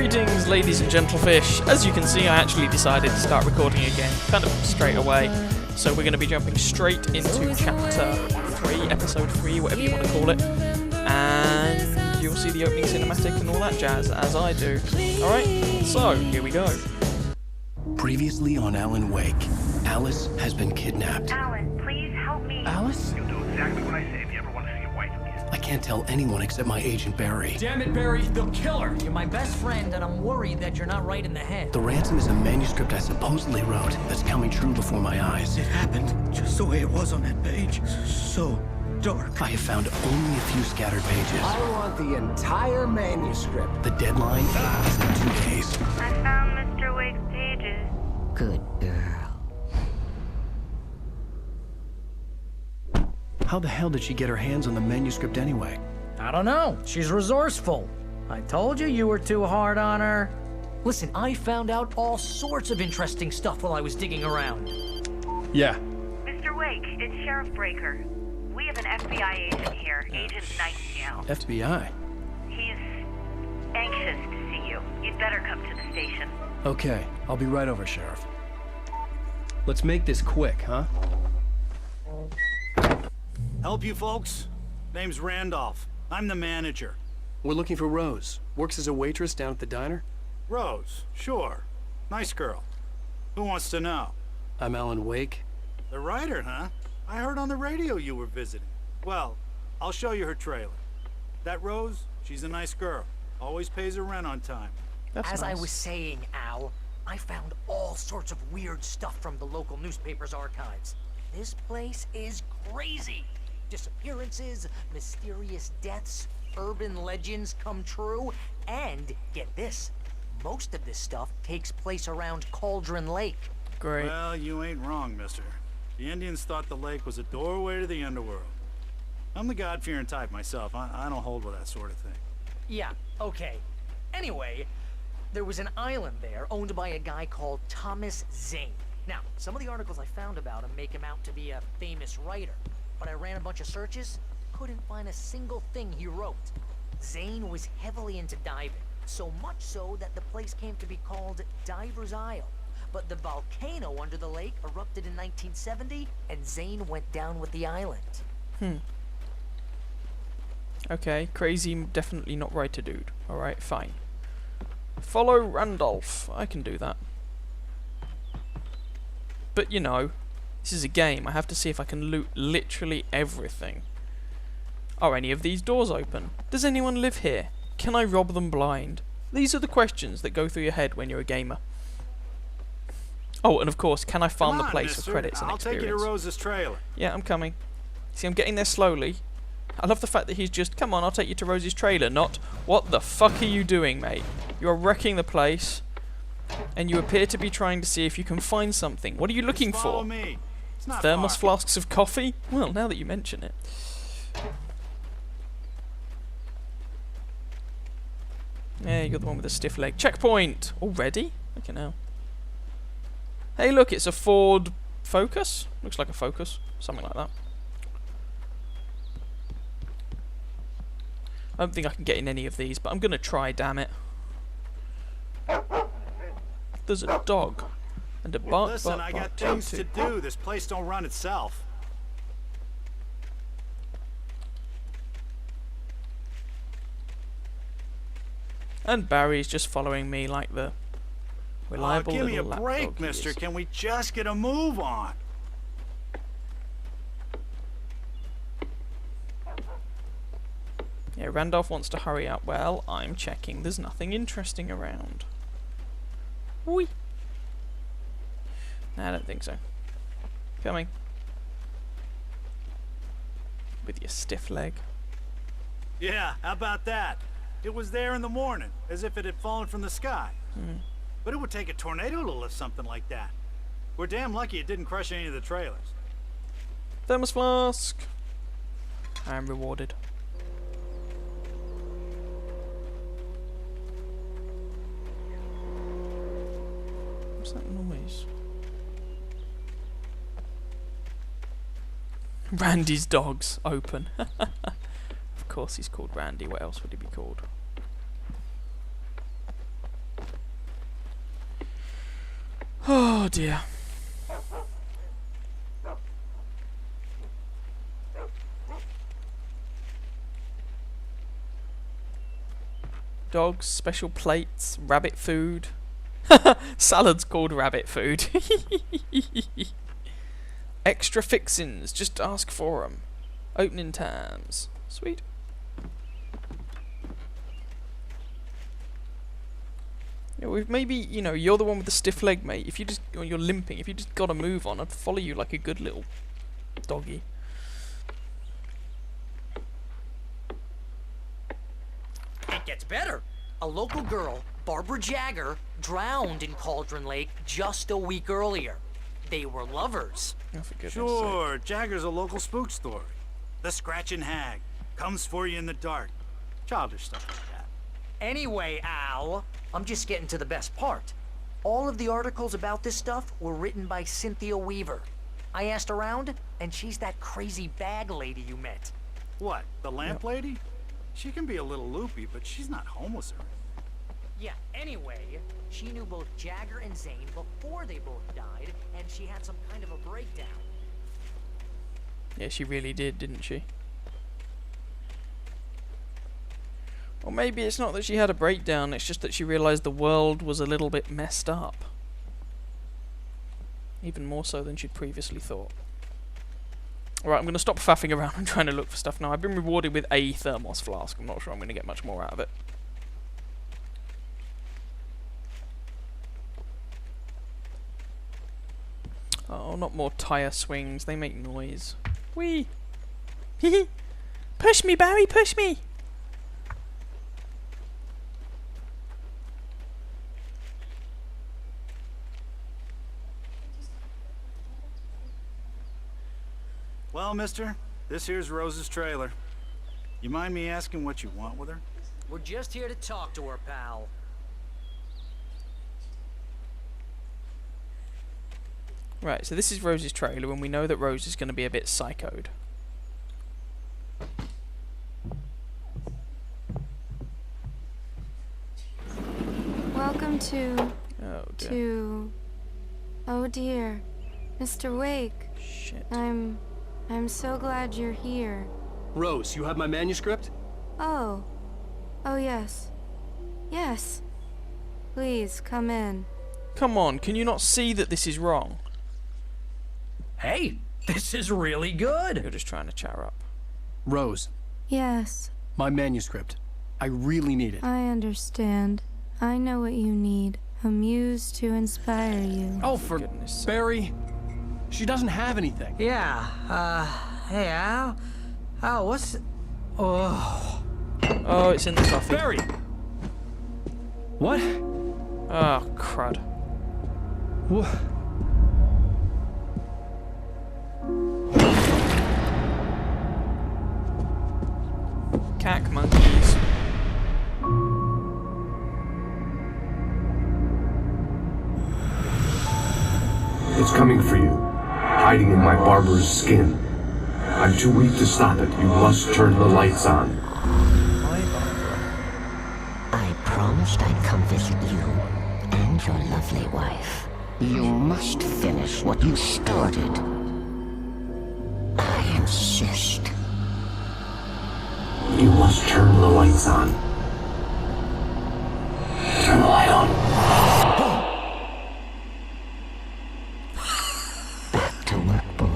Greetings, ladies and gentlefish. As you can see, I actually decided to start recording again, kind of straight away. So we're going to be jumping straight into chapter 3, episode 3, whatever you want to call it. And you'll see the opening cinematic and all that jazz, as I do. Alright, so here we go. Previously on Alan Wake, Alice has been kidnapped. Alan, please help me. Alice? You'll do exactly what I say if you ever want to see your wife again. I can't tell anyone except my agent Barry. Damn it, Barry, they'll kill her! You're my best friend, and I'm worried that you're not right in the head. The ransom is a manuscript I supposedly wrote that's coming true before my eyes. It happened just the way it was on that page. So dark. I have found only a few scattered pages. I want the entire manuscript. The deadline is in 2 days. I found Mr. Wake's pages. Good girl. How the hell did she get her hands on the manuscript anyway? I don't know. She's resourceful. I told you you were too hard on her. Listen, I found out all sorts of interesting stuff while I was digging around. Yeah. Mr. Wake, it's Sheriff Breaker. We have an FBI agent here, Agent Nightingale. FBI? He's anxious to see you. You'd better come to the station. Okay, I'll be right over, Sheriff. Let's make this quick, huh? Help you folks? Name's Randolph. I'm the manager. We're looking for Rose. Works as a waitress down at the diner. Rose, sure. Nice girl. Who wants to know? I'm Alan Wake. The writer, huh? I heard on the radio you were visiting. Well, I'll show you her trailer. That Rose, she's a nice girl. Always pays her rent on time. That's As I nice. was saying, Al, I found all sorts of weird stuff from the local newspaper's archives. This place is crazy. Disappearances, mysterious deaths, urban legends come true, and, get this, most of this stuff takes place around Cauldron Lake. Great. Well, you ain't wrong, mister. The Indians thought the lake was a doorway to the underworld. I'm the God-fearing type myself. I don't hold with that sort of thing. Yeah, okay. Anyway, there was an island there owned by a guy called Thomas Zane. Now, some of the articles I found about him make him out to be a famous writer, but I ran a bunch of searches, couldn't find a single thing he wrote. Zane was heavily into diving, so much so that the place came to be called Diver's Isle. But the volcano under the lake erupted in 1970, and Zane went down with the island. Okay, crazy, definitely not writer dude. Alright, fine. Follow Randolph. I can do that. But you know, this is a game. I have to see if I can loot literally everything. Are any of these doors open? Does anyone live here? Can I rob them blind? These are the questions that go through your head when you're a gamer. Oh, and of course, can I farm the place for credits and I'll experience? take you to Rose's trailer. Yeah, I'm coming. See, I'm getting there slowly. I love the fact that he's just, come on, I'll take you to Rosie's trailer, not, what the fuck are you doing, mate? You're wrecking the place, and you appear to be trying to see if you can find something. What are you looking Just follow for? me. It's not Thermos far. flasks of coffee? Well, now that you mention it. Yeah, you're the one with the stiff leg. Checkpoint! Already? Okay, now. Hey, look, it's a Ford Focus. Looks like a Focus. Something like that. I don't think I can get in any of these, but I'm going to try, damn it. There's a dog. And a bark, Listen, bark, I bark, got things toot, to toot. do. This place don't run itself. And Barry's just following me like the reliable Give me a little lapdog break, he mister. is. Can we just get a move on? Yeah, Randolph wants to hurry up. Well, I'm checking. There's nothing interesting around. Whee! Nah, I don't think so. Coming. With your stiff leg. Yeah, how about that? It was there in the morning, as if it had fallen from the sky. But it would take a tornado to lift something like that. We're damn lucky it didn't crush any of the trailers. Thermos flask! I am rewarded. What's that noise? Randy's dogs open. Of course he's called Randy. What else would he be called? Oh dear. Dogs, special plates, rabbit food. Salad's called rabbit food. Extra fixins, just ask for 'em. Opening times. Sweet. Yeah, we've maybe, you know, you're the one with the stiff leg, mate. If you just, or you're limping, if you just got a move on, I'd follow you like a good little doggy. It gets better. A local girl, Barbara Jagger, drowned in Cauldron Lake just a week earlier. They were lovers. Oh, for goodness Sure, Jagger's a local spook story. The Scratching Hag comes for you in the dark. Childish stuff like that. Anyway, Al, I'm just getting to the best part. All of the articles about this stuff were written by Cynthia Weaver. I asked around, and she's that crazy bag lady you met. What, the lamp lady? She can be a little loopy, but she's not homeless or anything. Yeah, anyway, she knew both Jagger and Zane before they both died, and she had some kind of a breakdown. Yeah, she really did, didn't she? Or maybe it's not that she had a breakdown, it's just that she realised the world was a little bit messed up. Even more so than she'd previously thought. Alright, I'm going to stop faffing around and trying to look for stuff now. I've been rewarded with a thermos flask. I'm not sure I'm going to get much more out of it. Oh, not more tyre swings. They make noise. Whee! Push me, Barry, push me! Well, mister, this here's Rose's trailer. You mind me asking what you want with her? We're just here to talk to her, pal. Right, so this is Rose's trailer, and we know that Rose is going to be a bit psychoed. Welcome to... Oh dear. Oh dear. Mr. Wake. Shit. I'm so glad you're here. Rose, you have my manuscript? Oh. Oh yes. Yes. Please, come in. Come on, can you not see that this is wrong? Hey, this is really good. You're just trying to chat her up. Rose, Yes, my manuscript. I really need it. I understand. I know what you need. A muse to inspire you. Oh, for goodness sake. Barry, she doesn't have anything. Yeah, hey Al. Al, what's... Oh. Oh, it's in the coffee. Barry! What? Oh, crud. What? Cack monkeys. It's coming for you, hiding in my barber's skin. I'm too weak to stop it. You must turn the lights on. I promised I'd come visit you and your lovely wife. You must finish what you started. I insist. You must turn the lights on. Turn the light on. Back to work, boy.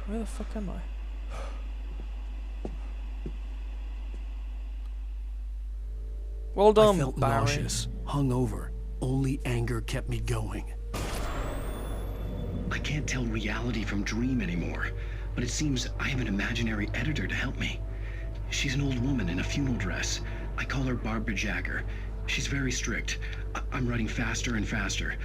Where the fuck am I? Well done, I felt Barry. nauseous, hungover. Only anger kept me going. I can't tell reality from dream anymore, but it seems I have an imaginary editor to help me. She's an old woman in a funeral dress. I call her Barbara Jagger. She's very strict. I'm writing faster and faster.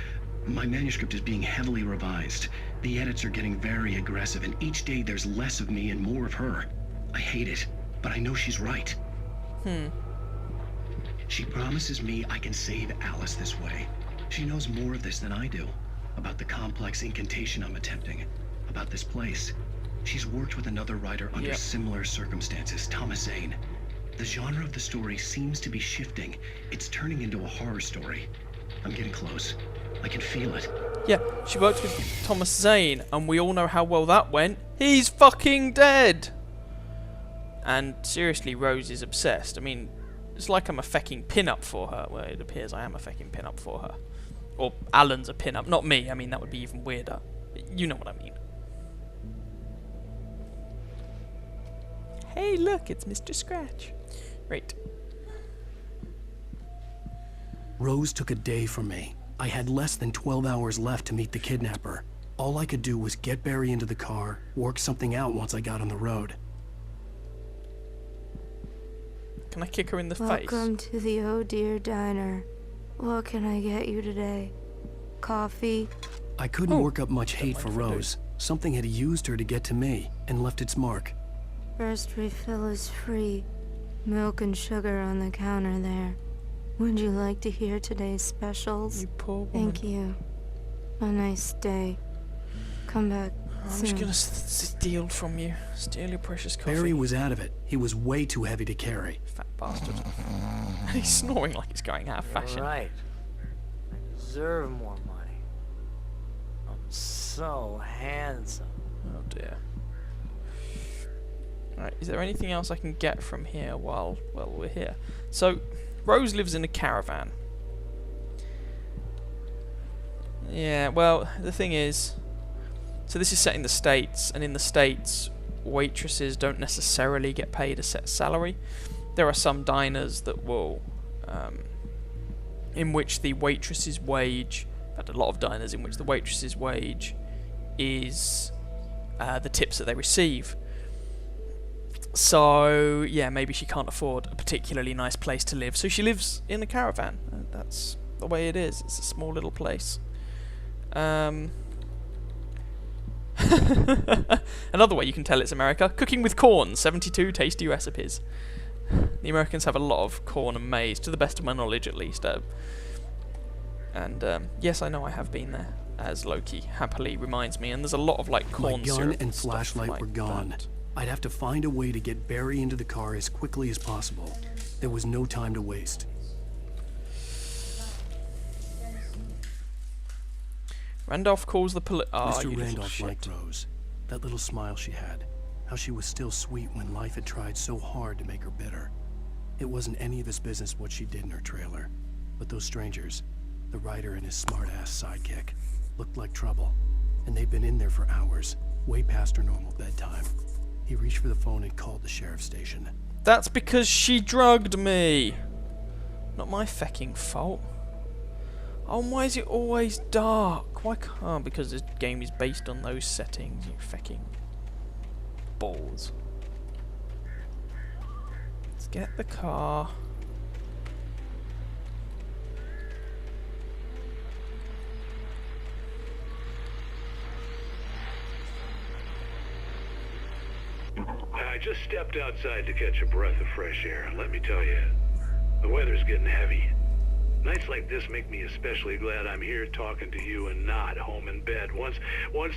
My manuscript is being heavily revised. The edits are getting very aggressive, and each day there's less of me and more of her. I hate it, but I know she's right. She promises me I can save Alice this way. She knows more of this than I do. About the complex incantation I'm attempting. About this place. She's worked with another writer under similar circumstances, Thomas Zane. The genre of the story seems to be shifting. It's turning into a horror story. I'm getting close. I can feel it. Yeah, she worked with Thomas Zane, and we all know how well that went. He's fucking dead! And seriously, Rose is obsessed. I mean, it's like I'm a fecking pin-up for her. Well, it appears I am a fecking pin-up for her. Or Alan's a pin-up. Not me, I mean, that would be even weirder. You know what I mean. Hey, look, it's Mr. Scratch. Right. Rose took a day from me. I had less than 12 hours left to meet the kidnapper. All I could do was get Barry into the car, work something out once I got on the road. Can I kick her in the face? Welcome to the Oh Dear Diner. What can I get you today? Coffee? I couldn't work up much hate for Rose. Something had used her to get to me and left its mark. First refill is free. Milk and sugar on the counter there. Would you like to hear today's specials? You poor woman. Thank you. A nice day. Come back I'm soon. just gonna steal from you. Steal your precious coffee. Barry was out of it. He was way too heavy to carry. Fat bastard. And he's snoring like he's going out of fashion. You're right. I deserve more money. I'm so handsome. Oh dear. Alright, is there anything else I can get from here while we're here? So, Rose lives in a caravan. Yeah, well, the thing is... So this is set in the States, and in the States, waitresses don't necessarily get paid a set salary. There are some diners that will... in which the waitress's wage... In fact, a lot of diners in which the waitress's wage is the tips that they receive. So, yeah, maybe she can't afford a particularly nice place to live, so she lives in a caravan. That's the way it is. It's a small little place. Another way you can tell it's America. Cooking with corn, 72 tasty recipes. The Americans have a lot of corn and maize, to the best of my knowledge at least. Yes, I know I have been there, as Loki happily reminds me, and there's a lot of like corn My syrup gun and and stuff flashlight like were gone. that. I'd have to find a way to get Barry into the car as quickly as possible. There was no time to waste. Randolph calls the police. Mr. Randolph liked Rose. That little smile she had. How she was still sweet when life had tried so hard to make her bitter. It wasn't any of his business what she did in her trailer. But those strangers, the writer and his smart-ass sidekick, looked like trouble. And they'd been in there for hours, way past her normal bedtime. He reached for the phone and called the sheriff's station. That's because she drugged me. Not my fecking fault. Oh, why is it always dark? Why can't... Oh, because this game is based on those settings, you fecking balls. Let's get the car. I just stepped outside to catch a breath of fresh air, and let me tell you, the weather's getting heavy. Nights like this make me especially glad I'm here talking to you and not home in bed. Once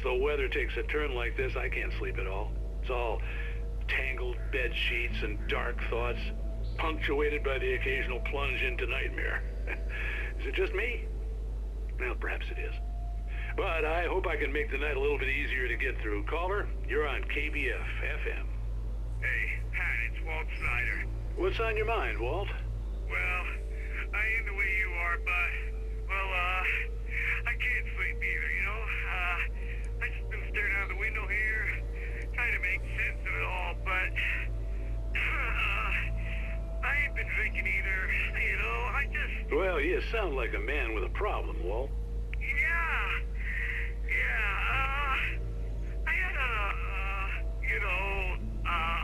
the weather takes a turn like this, I can't sleep at all. It's all tangled bed sheets and dark thoughts, punctuated by the occasional plunge into nightmare. Is it just me? Well, perhaps it is. But I hope I can make the night a little bit easier to get through. Caller, you're on KBF FM. Hey, Pat, it's Walt Snyder. What's on your mind, Walt? Well, I ain't the way you are, but, well, I can't sleep either, you know? I just been staring out the window here, trying to make sense of it all, but, I ain't been drinking either, you know? I just... Well, you sound like a man with a problem, Walt. I had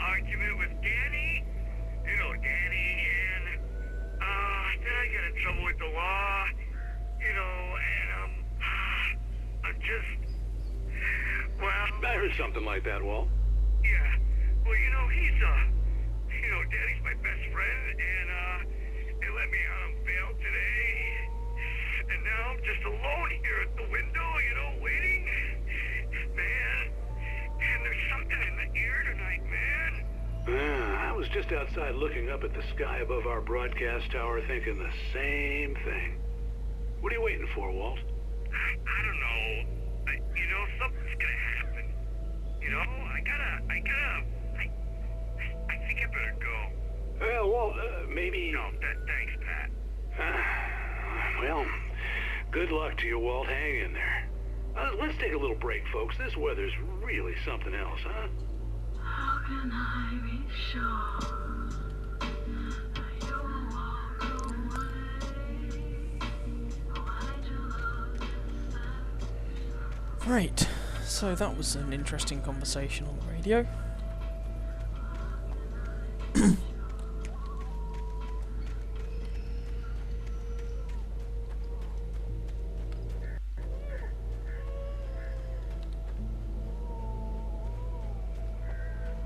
argument with Danny, and, then I got in trouble with the law, and, I'm just, well... I heard something like that, Walt. Yeah, well, he's, Danny's my best friend, and, they let me out on bail today, and now I'm just alone here at the window, waiting. Man, and there's something in the air tonight, man. I was just outside looking up at the sky above our broadcast tower thinking the same thing. What are you waiting for, Walt? I don't know. You know, something's gonna happen. You know, I think I better go. Well, Walt, maybe... No, thanks, Pat. Well, good luck to you, Walt. Hang in there. Let's take a little break, folks. This weather's really something else, huh? How can I be sure you'll walk away? Right, so that was an interesting conversation on the radio.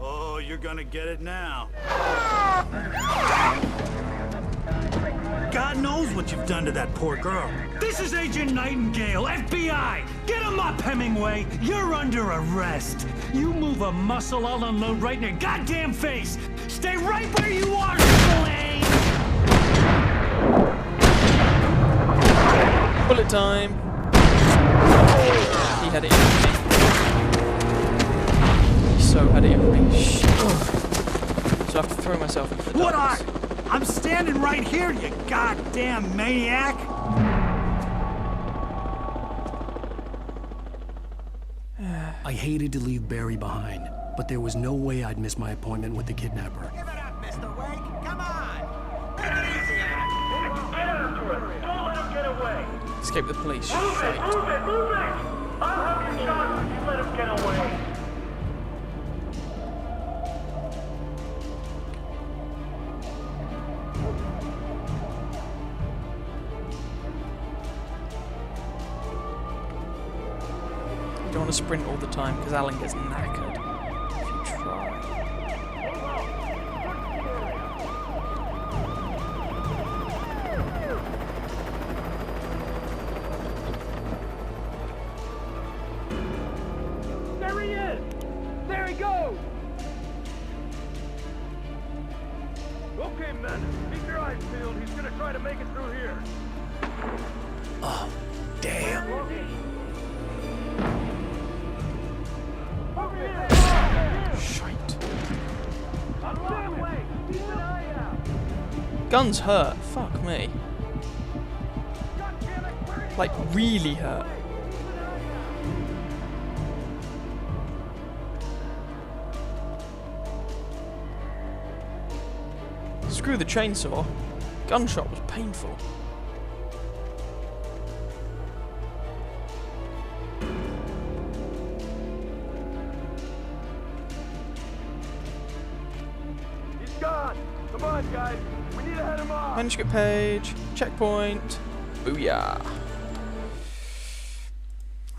Oh, you're gonna get it now. God knows what you've done to that poor girl. This is Agent Nightingale, FBI! Get him up, Hemingway! You're under arrest! You move a muscle, I'll unload right in your goddamn face! Stay right where you are, Slane! Bullet time! He had it in me. He so had it in me. Shit. So I have to throw myself into the darkness. What I'm standing right here, you goddamn maniac! I hated to leave Barry behind, but there was no way I'd miss my appointment with the kidnapper. Give it up, Mr. Wake. Come on. Take it easy, Get after him. Don't let him get away. Escape the police. Move it, Shite. move it, move it. I'll have your shot if you let him get away. You don't want to sprint all the time because Alan gets knackered if you try. There he is. There he goes. Okay, men. Keep your eyes peeled. He's gonna try to make it through here. Oh, damn. Shite. Guns hurt. Fuck me. Like, really hurt. Screw the chainsaw. Gunshot was painful. He's gone. Come on, guys. We need to head him off. Manuscript page. Checkpoint. Booyah.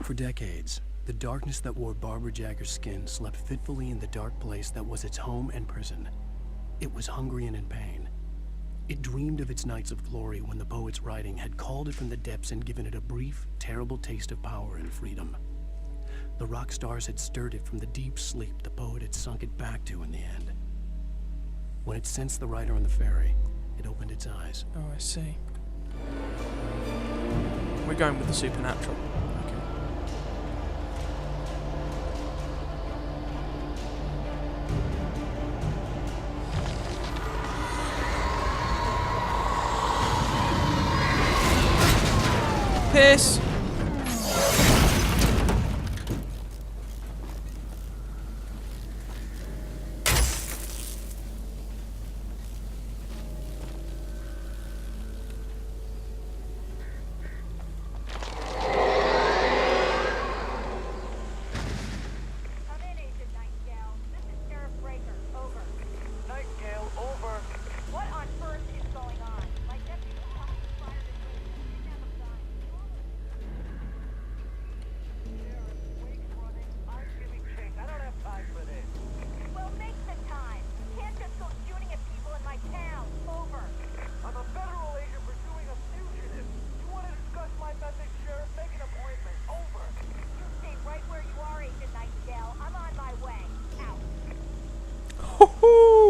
For decades, the darkness that wore Barbara Jagger's skin slept fitfully in the dark place that was its home and prison. It was hungry and in pain. It dreamed of its nights of glory when the poet's writing had called it from the depths and given it a brief, terrible taste of power and freedom. The rock stars had stirred it from the deep sleep the poet had sunk it back to in the end. When it sensed the rider on the ferry, it opened its eyes. Oh, I see. We're going with the supernatural. Okay. Piss! Nightingale, over. What on earth is going on? My deputy was talking to fire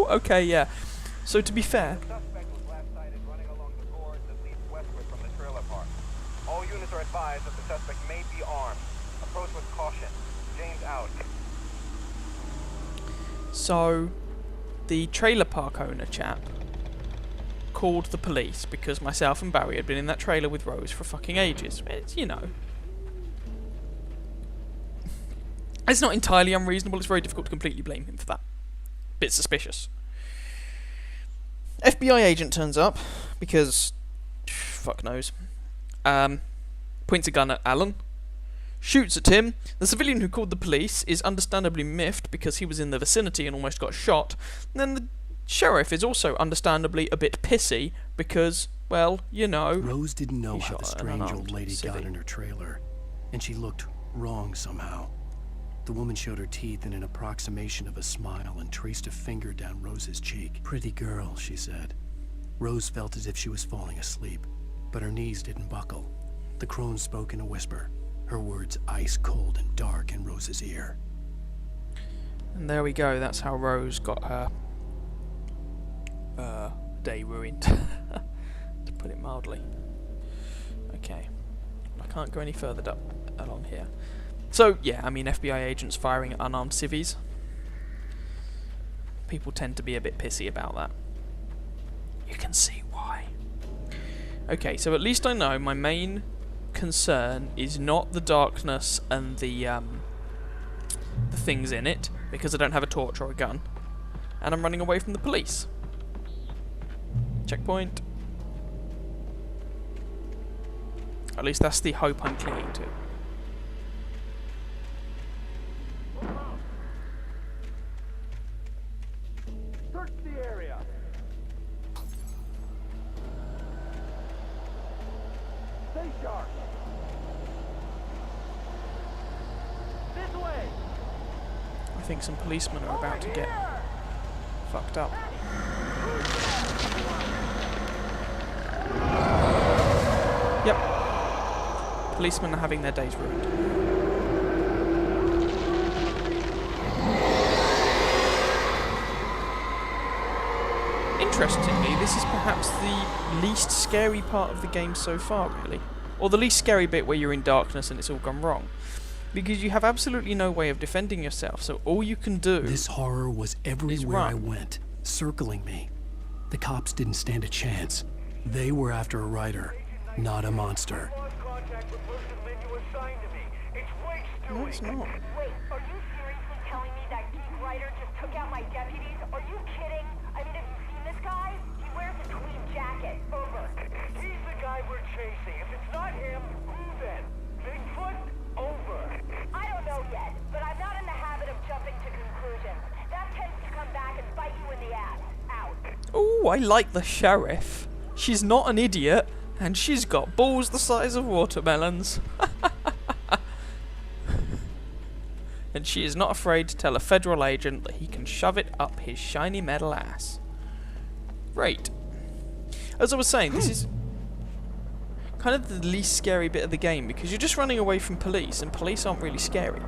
Ooh, okay, yeah. So to be fair, all units are advised that the suspect may be armed. Approach with caution. James out. so the trailer park owner chap called the police because myself and Barry had been in that trailer with Rose for fucking ages. It's, you know, it's not entirely unreasonable. It's very difficult to completely blame him for that. Bit suspicious. FBI agent turns up because fuck knows. Points a gun at Alan, shoots at him. The civilian who called the police is understandably miffed because he was in the vicinity and almost got shot. And then the sheriff is also understandably a bit pissy because, well, you know... Rose didn't know how the strange old lady got in her trailer, and she looked wrong somehow. The woman showed her teeth in an approximation of a smile and traced a finger down Rose's cheek. Pretty girl, she said. Rose felt as if she was falling asleep, but her knees didn't buckle. The crone spoke in a whisper, her words ice cold and dark in Rose's ear. And there we go, that's how Rose got her day ruined, to put it mildly. Okay, I can't go any further along here. So, yeah, I mean, FBI agents firing at unarmed civvies. People tend to be a bit pissy about that. You can see why. Okay, so at least I know my main concern is not the darkness and the things in it, because I don't have a torch or a gun. And I'm running away from the police. Checkpoint. At least that's the hope I'm clinging to. Search the area. Stay sharp. This way. I think some policemen are about to get fucked up. Yep. Policemen are having their days ruined. Interestingly, this is perhaps the least scary part of the game so far, really. Or the least scary bit where you're in darkness and it's all gone wrong. Because you have absolutely no way of defending yourself, so all you can do... This horror was everywhere I went, circling me. The cops didn't stand a chance. They were after a writer, not a monster. No, it's not. Wait, are you seriously telling me that geek writer just took out my deputies? Are you kidding? I mean, have you seen this guy? He wears a tweed jacket. Over. He's the guy we're chasing. If it's not him, who then? Bigfoot? Over. I don't know yet, but I'm not in the habit of jumping to conclusions. That tends to come back and bite you in the ass. Out. Ooh, I like the sheriff. She's not an idiot, and she's got balls the size of watermelons. And she is not afraid to tell a federal agent that he can shove it up his shiny metal ass. Great. As I was saying, this is kind of the least scary bit of the game, because you're just running away from police, and police aren't really scary.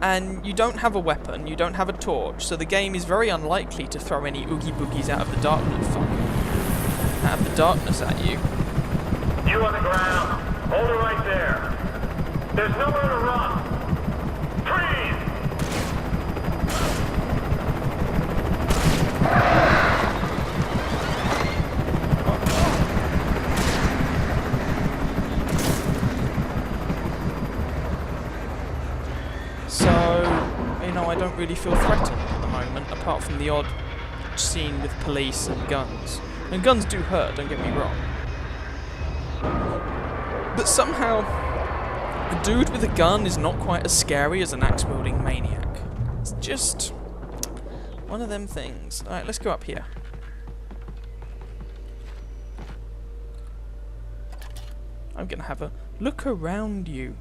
And you don't have a weapon, you don't have a torch, so the game is very unlikely to throw any oogie boogies out of the darkness at you. You on the ground. Hold it right there. There's nowhere to run. Freeze! So, you know, I don't really feel threatened at the moment, apart from the odd scene with police and guns. And guns do hurt, don't get me wrong. But somehow, a dude with a gun is not quite as scary as an axe-wielding maniac. It's just one of them things. Alright, let's go up here. I'm gonna have a look around you.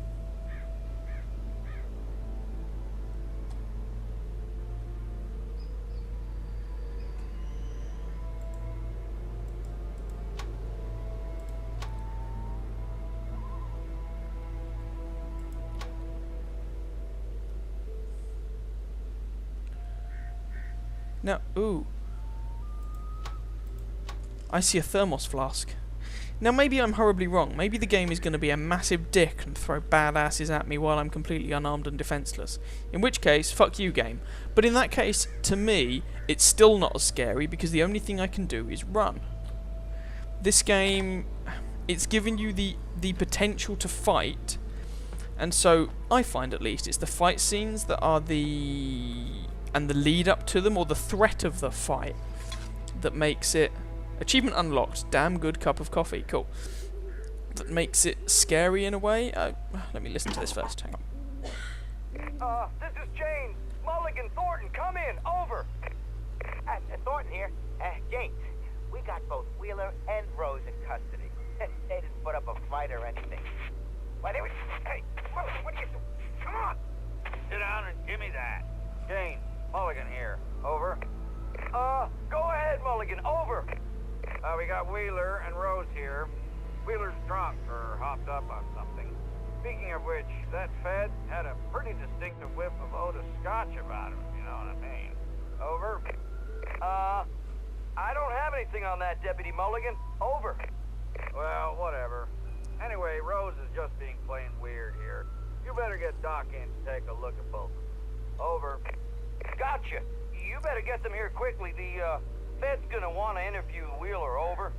Now, ooh. I see a thermos flask. Now maybe I'm horribly wrong. Maybe the game is going to be a massive dick and throw badasses at me while I'm completely unarmed and defenseless. In which case, fuck you, game. But in that case, to me, it's still not as scary because the only thing I can do is run. This game, it's given you the potential to fight, and so I find at least it's the fight scenes that are and the lead up to them, or the threat of the fight, that makes it... Achievement unlocked. Damn good cup of coffee. Cool. That makes it scary in a way. Let me listen to this first. Hang on. This is James. Mulligan, Thornton, come in. Over. Thornton here. James, we got both Wheeler and Rose in custody. They didn't put up a fight or anything. Why, they were... Hey, Mulligan, what are you doing? Come on. Sit down and give me that. James, Mulligan here. Over. Go ahead, Mulligan. Over. We got Wheeler and Rose here. Wheeler's drunk or hopped up on something. Speaking of which, that Fed had a pretty distinctive whiff of Otis Scotch about him, you know what I mean. Over. I don't have anything on that, Deputy Mulligan. Over. Well, whatever. Anyway, Rose is just being plain weird here. You better get Doc in to take a look at both of them. Over. Gotcha. You better get them here quickly. The, Fed's gonna want to interview Wheeler. Over.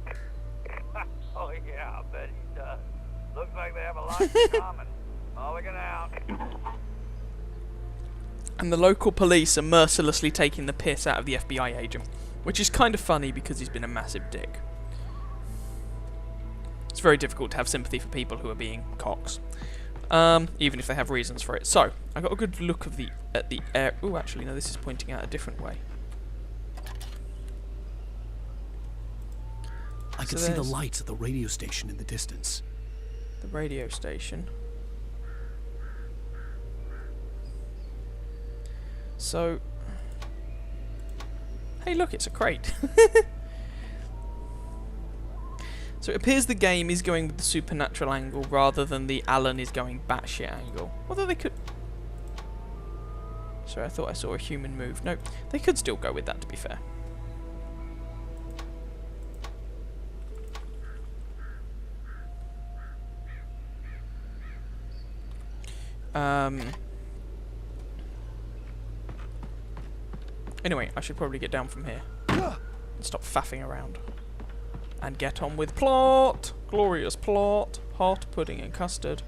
Oh, yeah, I'll bet he does. Looks like they have a lot in common. Mulligan out. And the local police are mercilessly taking the piss out of the FBI agent, which is kind of funny because he's been a massive dick. It's very difficult to have sympathy for people who are being cocks, even if they have reasons for it. So, I got a good look at the air. Oh, actually, no, this is pointing out a different way. I could see the lights at the radio station in the distance. The radio station. So, hey, look, it's a crate. So it appears the game is going with the supernatural angle rather than the Alan is going batshit angle. Although they could... Sorry, I thought I saw a human move. No, they could still go with that, to be fair. Anyway, I should probably get down from here and stop faffing around and get on with plot. Glorious plot. Hot pudding and custard.